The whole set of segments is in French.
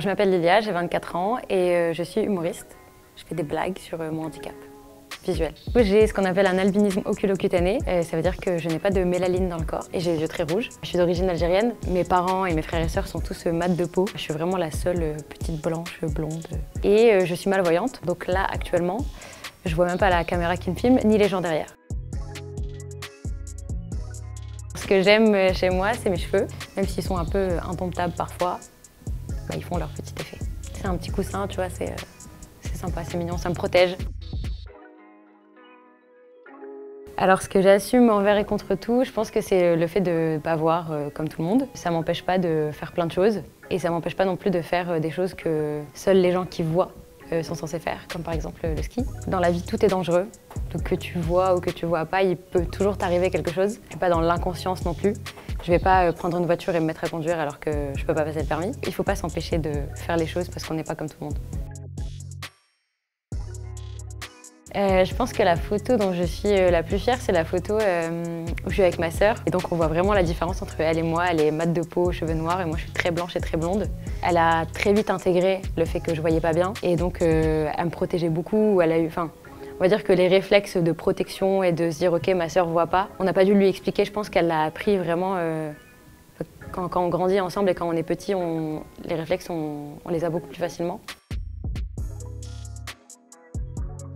Je m'appelle Lilia, j'ai 24 ans et je suis humoriste. Je fais des blagues sur mon handicap visuel. J'ai ce qu'on appelle un albinisme oculocutané. Ça veut dire que je n'ai pas de mélanine dans le corps et j'ai les yeux très rouges. Je suis d'origine algérienne. Mes parents et mes frères et sœurs sont tous mat de peau. Je suis vraiment la seule petite blanche blonde. Et je suis malvoyante. Donc là, actuellement, je vois même pas la caméra qui me filme, ni les gens derrière. Ce que j'aime chez moi, c'est mes cheveux. Même s'ils sont un peu indomptables parfois, ils font leur petit effet. C'est un petit coussin, tu vois, c'est sympa, c'est mignon, ça me protège. Alors ce que j'assume envers et contre tout, je pense que c'est le fait de ne pas voir comme tout le monde. Ça ne m'empêche pas de faire plein de choses et ça ne m'empêche pas non plus de faire des choses que seuls les gens qui voient sont censés faire, comme par exemple le ski. Dans la vie, tout est dangereux. Donc que tu vois ou que tu vois pas, il peut toujours t'arriver quelque chose. Je suis pas dans l'inconscience non plus. Je vais pas prendre une voiture et me mettre à conduire alors que je peux pas passer le permis. Il faut pas s'empêcher de faire les choses parce qu'on n'est pas comme tout le monde. Je pense que la photo dont je suis la plus fière, c'est la photo où je suis avec ma sœur. Et donc on voit vraiment la différence entre elle et moi. Elle est mat de peau, cheveux noirs, et moi je suis très blanche et très blonde. Elle a très vite intégré le fait que je voyais pas bien. Et donc elle me protégeait beaucoup. Elle a eu, on va dire que les réflexes de protection et de se dire ok, ma sœur voit pas, on n'a pas dû lui expliquer. Je pense qu'elle l'a appris vraiment quand on grandit ensemble et quand on est petit, les réflexes, on les a beaucoup plus facilement.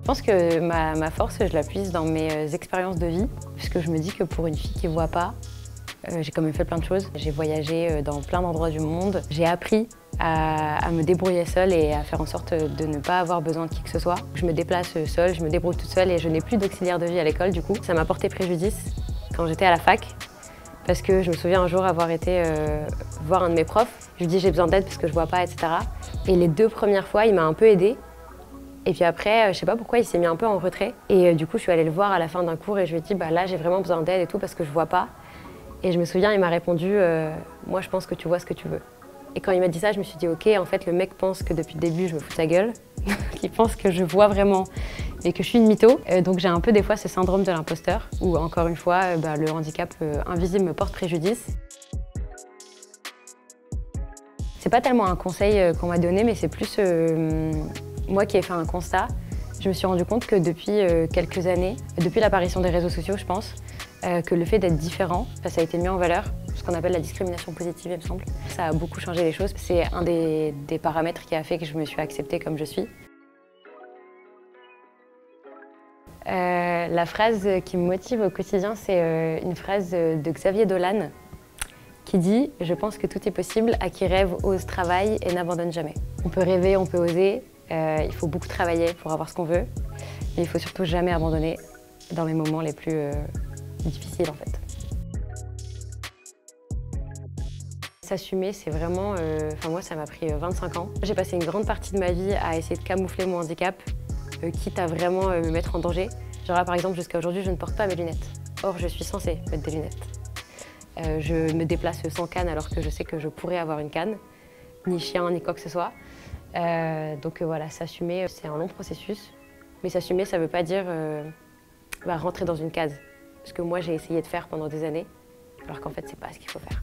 Je pense que ma force, je la puise dans mes expériences de vie, puisque je me dis que pour une fille qui ne voit pas, j'ai quand même fait plein de choses. J'ai voyagé dans plein d'endroits du monde. J'ai appris à me débrouiller seule et à faire en sorte de ne pas avoir besoin de qui que ce soit. Je me déplace seule, je me débrouille toute seule et je n'ai plus d'auxiliaire de vie à l'école du coup. Ça m'a porté préjudice quand j'étais à la fac, parce que je me souviens un jour avoir été voir un de mes profs. Je lui dis j'ai besoin d'aide parce que je ne vois pas, etc. Et les 2 premières fois, il m'a un peu aidée. Et puis après, je sais pas pourquoi, il s'est mis un peu en retrait. Et du coup, je suis allée le voir à la fin d'un cours et je lui ai dit là, j'ai vraiment besoin d'aide et tout parce que je vois pas. Et je me souviens, il m'a répondu moi, je pense que tu vois ce que tu veux. Et quand il m'a dit ça, je me suis dit ok, en fait, le mec pense que depuis le début, je me fous de sa gueule, qu'il pense que je vois vraiment et que je suis une mytho. Donc j'ai un peu des fois ce syndrome de l'imposteur où encore une fois, le handicap invisible me porte préjudice. C'est pas tellement un conseil qu'on m'a donné, mais c'est plus moi qui ai fait un constat. Je me suis rendu compte que depuis quelques années, depuis l'apparition des réseaux sociaux, je pense, que le fait d'être différent, ça a été mis en valeur, ce qu'on appelle la discrimination positive, il me semble. Ça a beaucoup changé les choses. C'est un des paramètres qui a fait que je me suis acceptée comme je suis. La phrase qui me motive au quotidien, c'est une phrase de Xavier Dolan qui dit « Je pense que tout est possible à qui rêve, ose, travaille et n'abandonne jamais ». On peut rêver, on peut oser, il faut beaucoup travailler pour avoir ce qu'on veut, mais il faut surtout jamais abandonner dans les moments les plus difficiles en fait. S'assumer, c'est vraiment, moi ça m'a pris 25 ans. J'ai passé une grande partie de ma vie à essayer de camoufler mon handicap, quitte à vraiment me mettre en danger. Genre là, par exemple, jusqu'à aujourd'hui, je ne porte pas mes lunettes. Or, je suis censée mettre des lunettes. Je me déplace sans canne alors que je sais que je pourrais avoir une canne, ni chien, ni quoi que ce soit. Donc voilà, s'assumer, c'est un long processus. Mais s'assumer, ça ne veut pas dire rentrer dans une case. Ce que moi, j'ai essayé de faire pendant des années, alors qu'en fait, c'est pas ce qu'il faut faire.